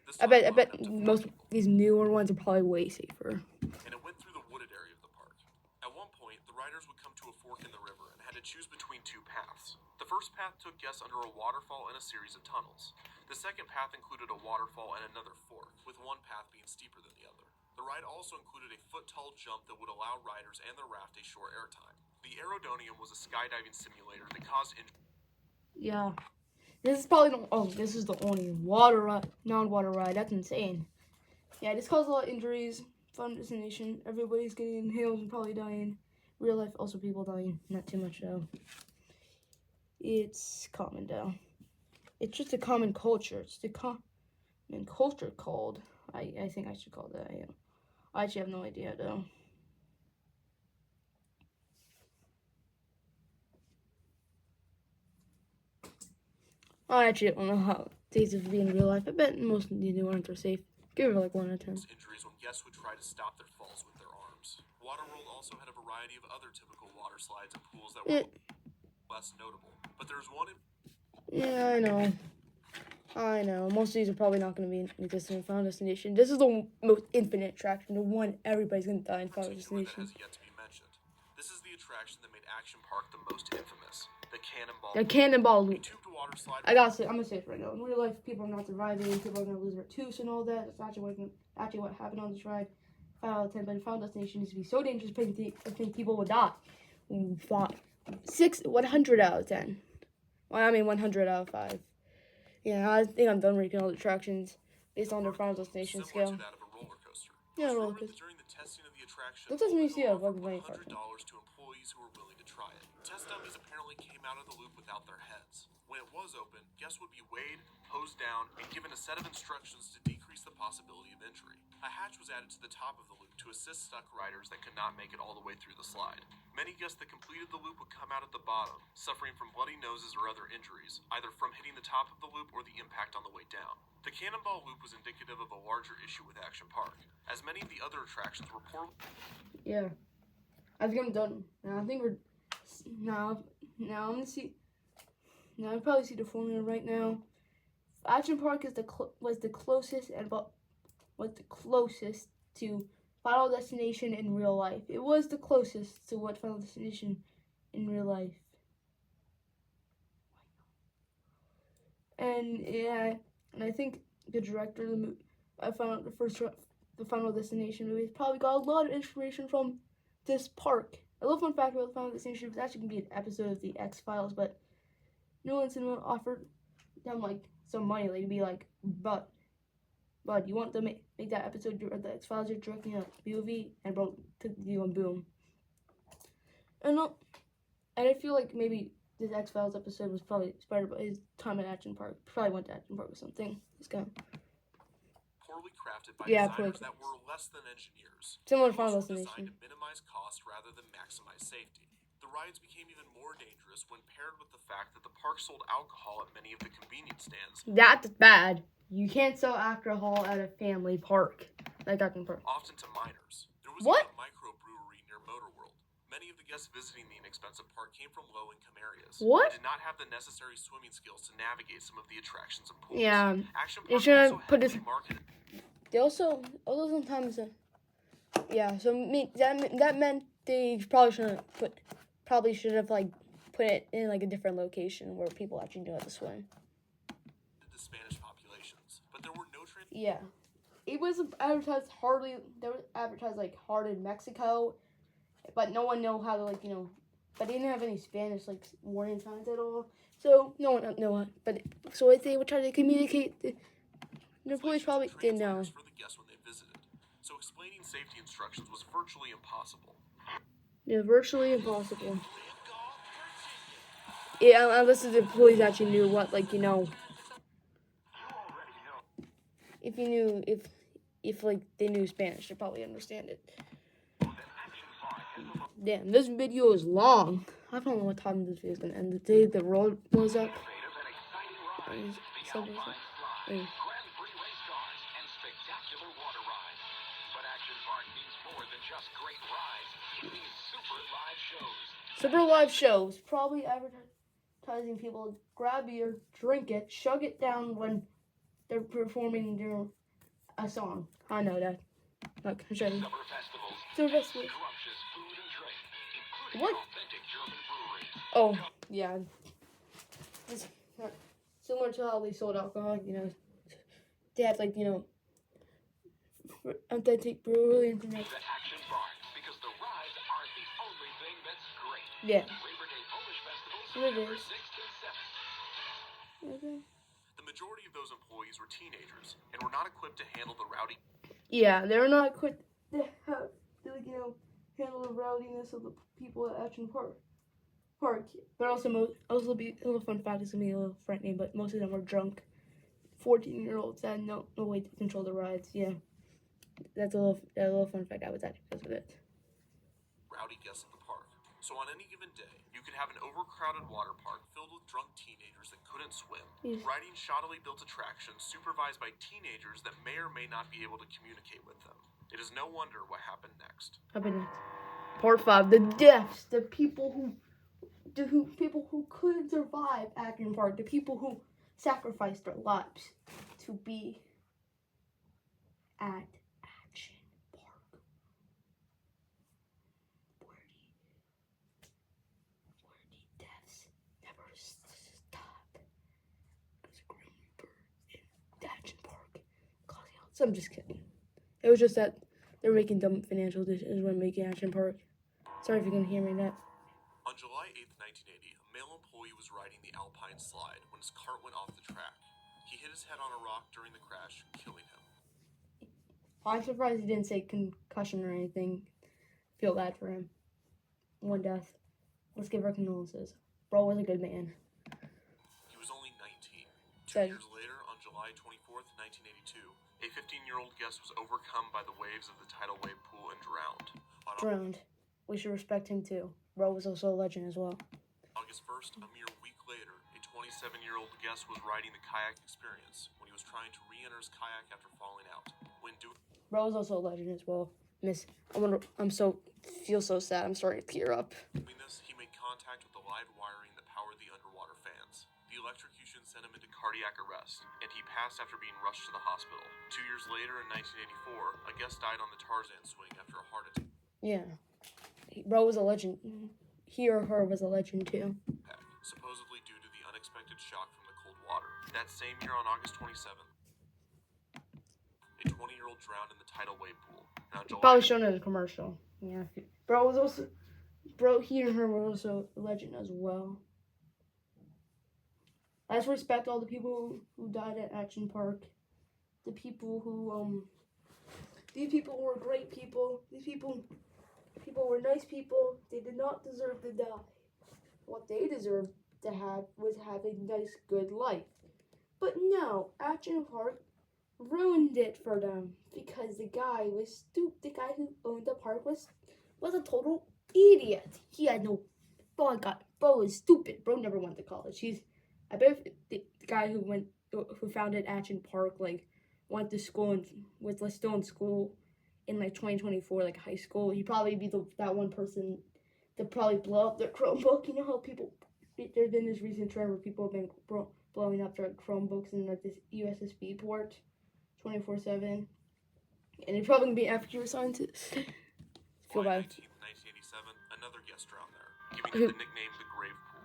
Speaker 2: This
Speaker 1: I bet
Speaker 2: time wound up to
Speaker 1: most of these newer ones are probably way safer.
Speaker 2: and it went through the wooded area of the park. At one point, the riders would come to a fork in the river and had to choose between two paths. The first path took guests under a waterfall and a series of tunnels. The second path included a waterfall and another fork, with one path being steeper than the other. The ride also included a foot-tall jump that would allow riders and the raft a short airtime. The Aerodonium was a skydiving simulator that caused injury.
Speaker 1: Yeah. This is probably the, oh, this is the only water ride, non-water ride. That's insane. Yeah, this caused a lot of injuries. Fun destination. Everybody's getting inhaled and probably dying. Real life, also people dying. Not too much though. It's common though. It's just a common culture. It's the common culture called. I think I should call that. I actually have no idea though. I actually don't know how these would be in real life. I bet most of the new ones are safe. Give it like 1 out of 10.
Speaker 2: Injuries when guests would try to stop their falls with their arms. Waterworld also had a variety of other typical water slides and pools that were less notable. But there's one in...
Speaker 1: Yeah, I know. Most of these are probably not going to be in existing in Final Destination. This is the most infinite attraction. The one everybody's going to die in Final
Speaker 2: that
Speaker 1: Destination.
Speaker 2: has yet to be mentioned. This is the attraction that made Action Park the most infamous. The Cannonball.
Speaker 1: The Cannonball
Speaker 2: A
Speaker 1: Loop.
Speaker 2: tubed water slide.
Speaker 1: I'm gonna say it right now. In real life, people are not surviving. People are gonna lose their tooth and all that. That's actually what happened on this ride. 5 out of 10. But Final Destination used to be so dangerous. I think people would die. 100 out of 10. Well, I mean 100 out of 5. Yeah, I think I'm done ranking all the attractions based on their Final Destination
Speaker 2: Similar
Speaker 1: scale.
Speaker 2: to that of a roller coaster.
Speaker 1: Yeah,
Speaker 2: Just
Speaker 1: roller
Speaker 2: remember that
Speaker 1: coaster.
Speaker 2: during the testing of the attraction,
Speaker 1: That doesn't mean you see a
Speaker 2: Open
Speaker 1: fucking
Speaker 2: offered
Speaker 1: plane
Speaker 2: $100 to employees who were willing to try it. Test dummies apparently came out of the loop without their heads. When it was open, guests would be weighed, hosed down, and given a set of instructions to decrease the possibility of injury. A hatch was added to the top of the loop to assist stuck riders that could not make it all the way through the slide. Many guests that completed the loop would come out at the bottom, suffering from bloody noses or other injuries, either from hitting the top of the loop or the impact on the way down. The Cannonball Loop was indicative of a larger issue with Action Park, as many of the other attractions were poorly...
Speaker 1: Yeah. I think I'm done. Now I think we're now I'm gonna see. Now I probably see the formula right now. Action Park is was the closest to Final Destination in real life. It was the closest to what Final Destination in real life. And yeah, and I think the director of the movie, the Final Destination movie, probably got a lot of inspiration from this park. A little fun fact about the Final Destination was actually gonna be an episode of the X-Files, but no one Cinema offered them like some money. They'd be like, but you want to make that episode of the X-Files you're directing a movie, and bro took the deal and boom. And I feel like maybe this X-Files episode was probably inspired by his time at Action Park. Probably went to Action Park or something. This guy.
Speaker 2: poorly crafted by
Speaker 1: Yeah,
Speaker 2: designers
Speaker 1: poorly
Speaker 2: that were less than engineers.
Speaker 1: Similar to
Speaker 2: Most
Speaker 1: Final
Speaker 2: were designed
Speaker 1: Destination.
Speaker 2: to minimize cost rather than maximize safety. The rides became even more dangerous when paired with the fact that the park sold alcohol at many of the convenience stands,
Speaker 1: That's bad. You can't sell alcohol at a family park like Action Park.
Speaker 2: often to minors. There was
Speaker 1: What?
Speaker 2: even a microbrewery near Motorworld. Many of the guests visiting the inexpensive park came from low-income areas.
Speaker 1: What?
Speaker 2: And did not have the necessary swimming skills to navigate some of the attractions and pools.
Speaker 1: Yeah,
Speaker 2: Action
Speaker 1: they
Speaker 2: Park
Speaker 1: should have
Speaker 2: also
Speaker 1: put this-
Speaker 2: heavily marketed
Speaker 1: They also sometimes yeah. So that meant they probably should have like put it in like a different location where people actually know how to swim.
Speaker 2: the Spanish populations, but there were no trans-
Speaker 1: Yeah, it was advertised hardly. They were advertised like hard in Mexico, but no one know how to like But they didn't have any Spanish like warning signs at all, so no one knew. But so if they would try to communicate, the police probably didn't know.
Speaker 2: translators for the guests when they visited. So explaining safety instructions was virtually impossible.
Speaker 1: Yeah, virtually impossible. Yeah, unless the police actually knew what, if like they knew Spanish, they'd probably understand it. Damn, this video is long. I don't know what time this video is gonna end. The day the road blows up.
Speaker 7: Grand Prix race cars and spectacular water rides. But Action Park means more than just great rides. It means super live shows.
Speaker 1: Super live shows. Probably advertising people grab beer, drink it, chug it down when they're performing a song. I know that. Look, I'll show you.
Speaker 7: Summer festivals,
Speaker 1: Summer festivals.
Speaker 7: scrumptious food and drink, including
Speaker 1: What?
Speaker 7: an authentic German brewery.
Speaker 1: Oh, yeah. It's similar to how they sold alcohol, they had authentic brewery and
Speaker 7: The Action Park, because the rides aren't the only thing that's great.
Speaker 1: yeah.
Speaker 7: Labor Day Polish Festivals,
Speaker 1: It
Speaker 7: November
Speaker 1: is.
Speaker 7: 6th and 7th.
Speaker 1: Okay.
Speaker 2: The majority of those employees were teenagers and were not equipped to handle the rowdy
Speaker 1: Yeah, they're not quick to handle the rowdiness of the people at Action Park. But also, be a little fun fact. It's gonna be a little frightening, but most of them were drunk. 14-year-olds that had no way to control the rides. Yeah, that's a little fun fact I was at because of it.
Speaker 2: rowdy guests at the park. So on any given day, you could have an overcrowded water park filled with drunk teenagers that couldn't swim,
Speaker 1: Yes.
Speaker 2: riding shoddily built attractions supervised by teenagers that may or may not be able to communicate with them. It is no wonder what happened next.
Speaker 1: Part 5: the deaths. The people who couldn't survive Action Park. The people who sacrificed their lives to be at Action Park. Where the deaths never stop. Because Grim Reaper in Action Park. So I'm just kidding. It was just that they're making dumb financial decisions when making Action Park. Sorry if you can hear me that.
Speaker 2: On July 8th, 1980, a male employee was riding the Alpine slide when his cart went off the track. He hit his head on a rock during the crash, killing him.
Speaker 1: I'm surprised he didn't say concussion or anything. Feel bad for him. One death. Let's give our condolences. Bro was a good man.
Speaker 2: He was only 19.
Speaker 1: Good.
Speaker 2: 2 years later, on July 24th, 1982, a 15-year-old guest was overcome by the waves of the tidal wave pool and drowned. On
Speaker 1: Drowned. We should respect him too. Bro was also a legend as well.
Speaker 2: August 1st, a mere week later, a 27-year-old guest was riding the kayak experience when he was trying to re-enter his kayak after falling out. When doing
Speaker 1: Bro was also a legend as well. Feel so sad. I'm starting to tear up.
Speaker 2: this, he made contact with the live wiring that powered the underwater fans. The electrocution sent him into cardiac arrest, and he passed after being rushed to the hospital. 2 years later, in 1984, a guest died on the Tarzan swing after a heart attack.
Speaker 1: Yeah. Bro was a legend. He or her was a legend too.
Speaker 2: Supposedly due to the unexpected shock from the cold water. That same year, on August 27th, a 20-year-old drowned in the tidal wave pool. And on July
Speaker 1: Probably shown in a commercial. Yeah. He and her were also a legend as well. Let's respect all the people who died at Action Park. The people who, these people were great people. These people were nice people. They did not deserve to die. What they deserved to have was have a nice, good life. But no, Action Park ruined it for them because the guy was stupid. The guy who owned the park was a total idiot. He had no. Bro was stupid. Bro never went to college. I bet if the guy who founded Action Park went to school and was still in school in 2024 high school, he'd probably be that one person to probably blow up their Chromebook. You know how there's been this recent trend where people have been blowing up their Chromebooks in this USB port 24/7, and it's probably gonna be after you were signed to. Feel
Speaker 2: July
Speaker 1: bad.
Speaker 2: 19th, 1987, another guest drowned there, giving it the nickname the Grave Pool.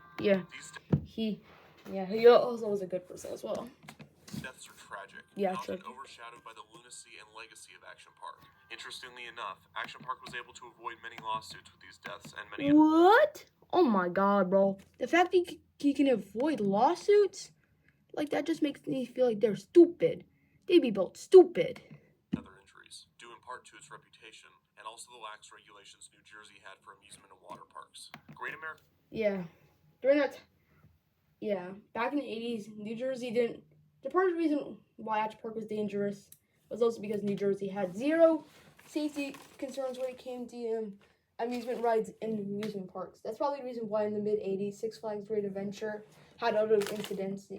Speaker 1: Yeah, he also was a good person as well.
Speaker 2: These deaths are tragic,
Speaker 1: Yeah,
Speaker 2: and often
Speaker 1: true.
Speaker 2: overshadowed by the lunacy and legacy of Action Park. Interestingly enough, Action Park was able to avoid many lawsuits with these deaths and many
Speaker 1: What? Oh my god, bro. The fact that he can avoid lawsuits, that just makes me feel like they're stupid. They be both stupid.
Speaker 2: other injuries, due in part to its reputation and also the lax regulations New Jersey had for amusement and water parks. Great American
Speaker 1: Yeah. Back in the 80s, New Jersey didn't. The part of the reason why Action Park was dangerous was also because New Jersey had zero safety concerns when it came to amusement rides and amusement parks. That's probably the reason why in the mid-80s, Six Flags Great Adventure had other incidents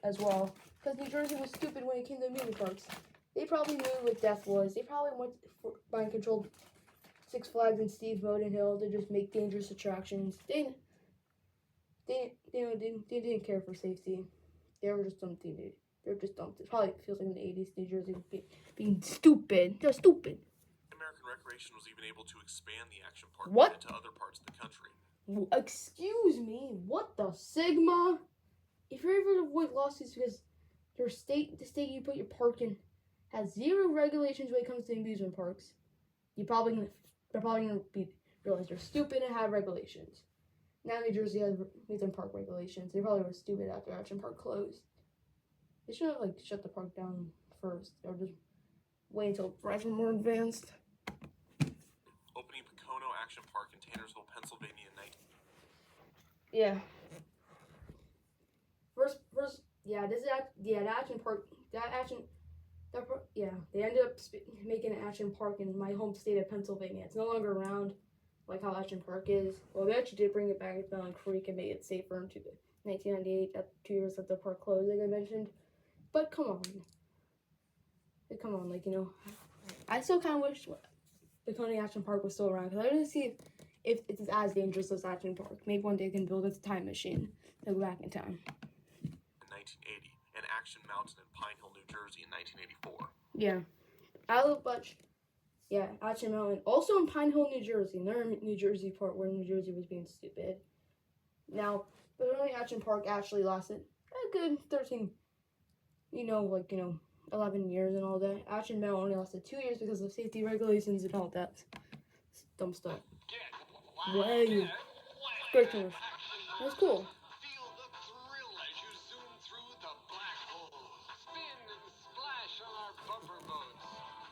Speaker 1: as well. Because New Jersey was stupid when it came to amusement parks. They probably knew what death was. They probably went for mind controlled Six Flags and Steve Modenhill to just make dangerous attractions. They didn't care for safety. They were just dumb. They're just dumb. It probably feels like in the 80s, New Jersey being stupid. They're stupid.
Speaker 2: Recreation was even able to expand the Action Park
Speaker 1: What?
Speaker 2: into other parts of the country.
Speaker 1: Excuse me, what the Sigma? If you're able to avoid lawsuits because the state you put your park in has zero regulations when it comes to amusement parks, they're probably gonna realize they're stupid and have regulations. Now New Jersey has amusement park regulations. They probably were stupid after Action Park closed. They should have shut the park down first, or just wait until rights were more advanced.
Speaker 2: Opening Pocono Action Park in Tannersville, Pennsylvania in 19...
Speaker 1: Yeah. The Action Park, they ended up making an Action Park in my home state of Pennsylvania. It's no longer around like how Action Park is. Well, they actually did bring it back at Bellin Creek and made it safer in 1998, 2 years after the park closed, like I mentioned. But come on, I still kind of wish the Coney Action Park was still around, because I didn't see if it's as dangerous as Action Park. Maybe one day they can build a time machine to go back in time.
Speaker 2: In 1980, and Action Mountain in Pine Hill, New Jersey in 1984.
Speaker 1: Yeah. I live much. Yeah, Action Mountain. Also in Pine Hill, New Jersey. Another New Jersey part where New Jersey was being stupid. Now, the only Action Park actually lasted a good 11 years and all that. Action Mountain only lasted 2 years because of safety regulations and all that dumb stuff. Way. Great commercial. It was cool.
Speaker 7: Feel the thrill as you zoom through the black hole. Spin and splash on our bumper boats.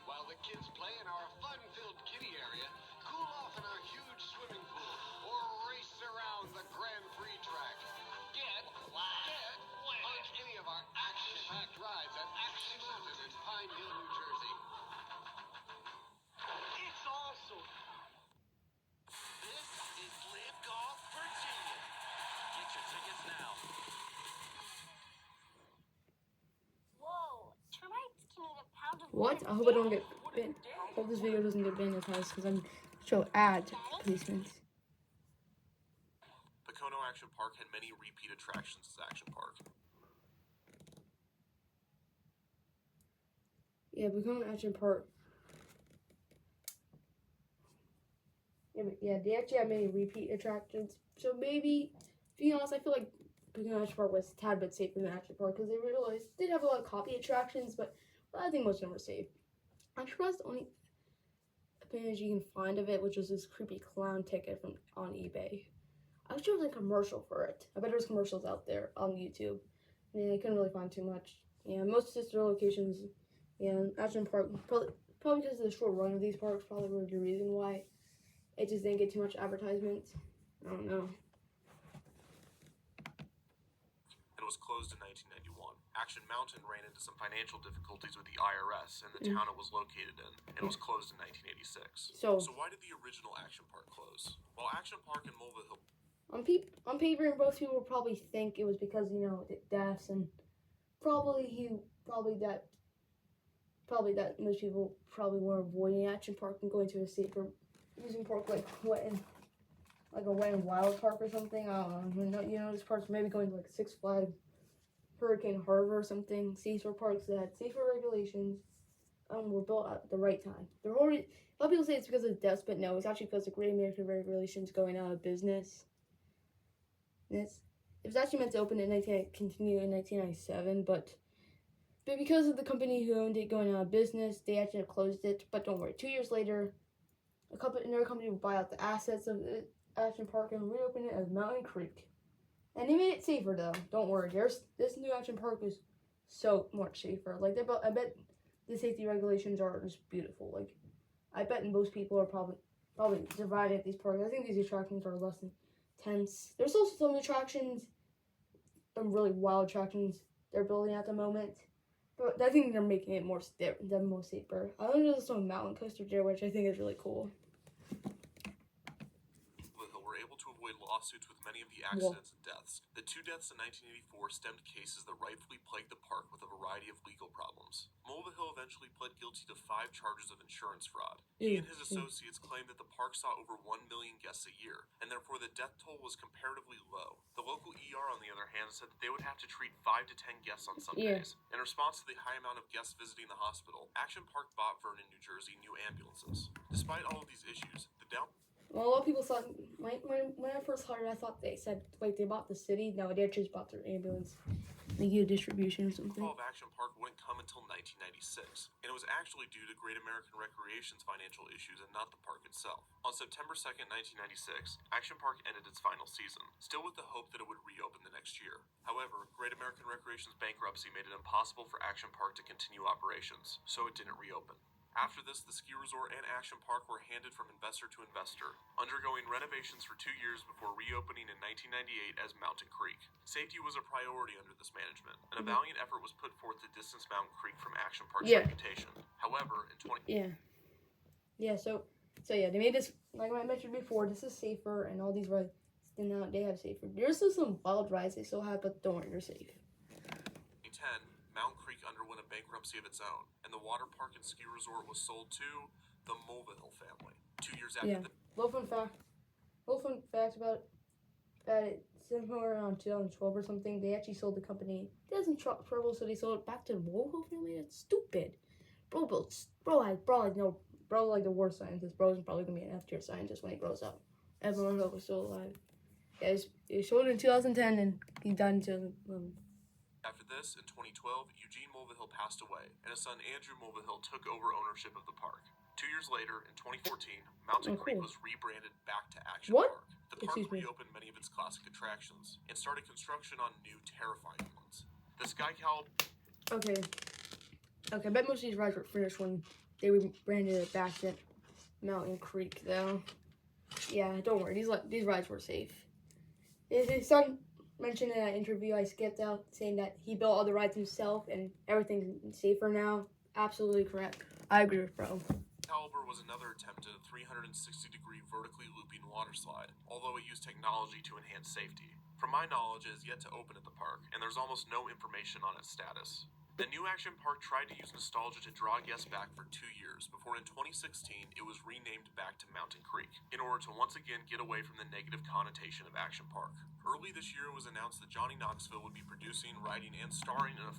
Speaker 7: While the kids play in our fun-filled kiddie area, cool off in our huge swimming pool, or race around the Grand Prix track. Get on any of our action-packed rides at Action Mountain in Pine Hill, New Jersey.
Speaker 6: It's awesome. This is Live Golf Virginia. Get your tickets now.
Speaker 5: Whoa, termites can eat a pound of
Speaker 1: What? I hope I don't get banned. Hope this video doesn't get banned because I'm show ad placements.
Speaker 2: Pocono Action Park had many repeat attractions as Action Park.
Speaker 1: Yeah, Pocono Action Park. Yeah, they actually have many repeat attractions. So maybe, to be honest, I feel like Pocono Action Park was a tad bit safer than Action Park because they realized they did have a lot of copy attractions, but I think most of them were safe. I'm sure that's the only advantage you can find of it, which was this creepy clown ticket on eBay. I wish there was a commercial for it. I bet there's commercials out there on YouTube. Yeah, I couldn't really find too much. Yeah, most sister locations, yeah, Action Park, probably because of the short run of these parks, probably was the reason why it just didn't get too much advertisement. I don't know.
Speaker 2: It was closed in 1991. Action Mountain ran into some financial difficulties with the IRS and the town it was located in, and was closed in 1986.
Speaker 1: So
Speaker 2: why did the original Action Park close? Well, Action Park in Mulva Hill...
Speaker 1: on paper, both people would probably think it was because, the deaths, and probably that most people probably were avoiding Action Park and going to a safer amusement park like a Wet and Wild Park or something. I don't know. These parks maybe going to like Six Flags, Hurricane Harbor or something. Safer parks that had safer regulations. Were built at the right time. They're already. A lot of people say it's because of deaths, but no, it's actually because of Great American Regulations going out of business. It was actually meant to open in continue in 1997, but because of the company who owned it going out of business, they actually closed it. But don't worry, 2 years later, another company will buy out the assets of the Action Park and reopen it as Mountain Creek. And they made it safer though. Don't worry, this new Action Park is so much safer. I bet the safety regulations are just beautiful. I bet most people are probably surviving at these parks. I think these attractions are less than tense. There's also some attractions, some really wild attractions they're building at the moment. But I think they're making it more safer. I know there's some mountain coaster there, which I think is really cool.
Speaker 2: Were able to avoid lawsuits with many of the accidents and deaths. The 2 deaths in 1984 stemmed cases that rightfully plagued the park with a variety of legal problems. Mulva Hill eventually pled guilty to 5 charges of insurance fraud. He and his associates claimed that the park saw over 1 million guests a year, and therefore the death toll was comparatively low. The local ER, on the other hand, said that they would have to treat 5 to 10 guests on some days. In response to the high amount of guests visiting the hospital, Action Park bought Vernon, New Jersey, new ambulances. Despite all of these issues, the
Speaker 1: Well, a lot of people thought when I first heard it, I thought they said like they bought the city. No, they actually just bought their ambulance. They get a distribution or something.
Speaker 2: Fall of Action Park wouldn't come until 1996, and it was actually due to Great American Recreation's financial issues and not the park itself. On September 2nd, 1996, Action Park ended its final season, still with the hope that it would reopen the next year. However, Great American Recreation's bankruptcy made it impossible for Action Park to continue operations, so it didn't reopen. After this, the ski resort and Action Park were handed from investor to investor, undergoing renovations for 2 years before reopening in 1998 as Mountain Creek. Safety was a priority under this management, and a valiant effort was put forth to distance Mountain Creek from Action Park's reputation. However, in 20...
Speaker 1: So they made this, like I mentioned before, this is safer, and all these rides, now they have safer. There's still some wild rides they still have, but don't worry, they're safe.
Speaker 2: 2010, Mountain Creek underwent a bankruptcy of its own, and the water park and ski resort was sold to the Mulvihill family. 2 years after
Speaker 1: Little fun fact about it, somewhere around 2012 or something, they actually sold the company. They had some trouble, so they sold it back to the Mulvihill family. That's stupid. Bro, like the worst scientist. Bro's probably gonna be an F-tier scientist when he grows up. Everyone knows was still alive. Yeah, he sold it in 2010, and he died in 2011.
Speaker 2: After this, in 2012, Eugene Mulvihill passed away, and his son Andrew Mulvihill took over ownership of the park. 2 years later, in 2014, Mountain Creek was rebranded back to Action Park. The park reopened many of its classic attractions and started construction on new, terrifying ones. The Sky Cow...
Speaker 1: Okay, I bet most of these rides were finished when they rebranded it back to Mountain Creek, though. Yeah, don't worry, these rides were safe. His son mentioned in that interview I skipped out, saying that he built all the rides himself and everything's safer now. Absolutely correct. I agree with bro.
Speaker 2: Caliber was another attempt at a 360-degree vertically looping water slide, although it used technology to enhance safety. From my knowledge, it is yet to open at the park, and there's almost no information on its status. The new Action Park tried to use nostalgia to draw guests back for 2 years, before in 2016 it was renamed back to Mountain Creek, in order to once again get away from the negative connotation of Action Park. Early this year it was announced that Johnny Knoxville would be producing, writing, and starring in a...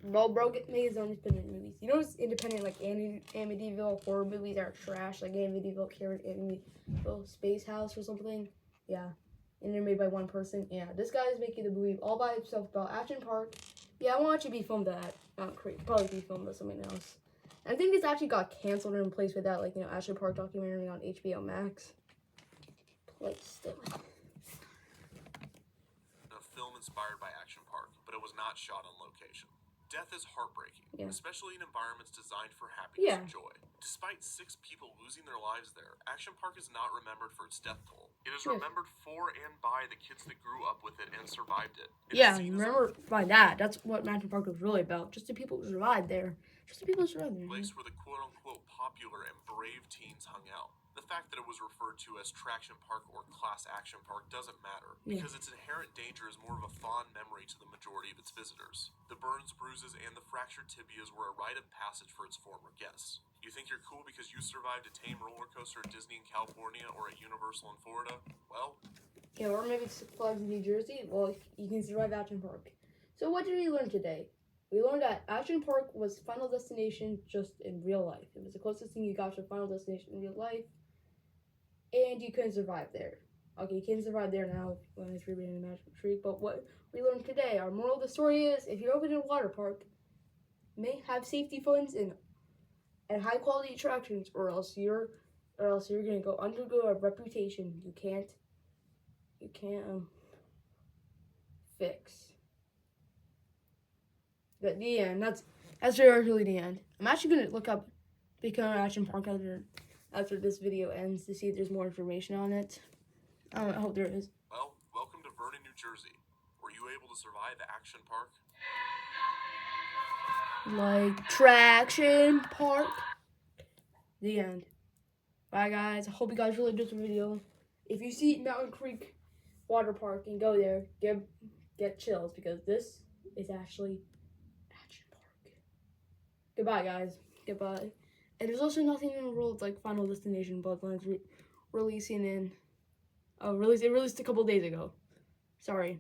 Speaker 1: Bro made his own independent movies. You know it's independent, like Amityville horror movies are trash, like Amityville Space House or something. Yeah. And they're made by one person. Yeah, this guy is making the movie all by himself about Action Park. Yeah, I won't actually be filmed at Mountain Creek. Probably be filmed by something else. I think this actually got canceled and replaced with that, like, Action Park documentary on HBO Max. Still.
Speaker 2: A film inspired by Action Park, but it was not shot on location. Death is heartbreaking, especially in environments designed for happiness and joy. Despite 6 people losing their lives there, Action Park is not remembered for its death toll. It is remembered for and by the kids that grew up with it and survived it.
Speaker 1: Remember by that. That's what Action Park was really about. Just the people who survived there.
Speaker 2: Place where the quote-unquote popular and brave teens hung out. The fact that it was referred to as Traction Park or Class Action Park doesn't matter, because its inherent danger is more of a fond memory to the majority of its visitors. The burns, bruises, and the fractured tibias were a rite of passage for its former guests. You think you're cool because you survived a tame roller coaster at Disney in California or at Universal in Florida? Well...
Speaker 1: Yeah, or maybe Six Flags in New Jersey? Well, you can survive Action Park. So what did we learn today? We learned that Action Park was Final Destination just in real life. It was the closest thing you got to Final Destination in real life. And you couldn't survive there. Okay, you can't survive there now when it's rebranded Mountain Creek. But what we learned today, our moral of the story is, if you're opening a water park, may have safety funds and high quality attractions, or else you're gonna undergo a reputation you can't fix. But the end. That's really the end. I'm actually gonna look up Become Action Park after this video ends to see if there's more information on it. I hope there is.
Speaker 2: Well, welcome to Vernon, New Jersey. Were you able to survive Action Park?
Speaker 1: Like Traction Park. The end. Bye guys. I hope you guys really enjoyed the video. If you see Mountain Creek Water Park and go there, get chills, because this is actually Action Park. Goodbye guys. Goodbye. And there's also nothing in the world like Final Destination Bloodlines releasing in... it released a couple days ago. Sorry.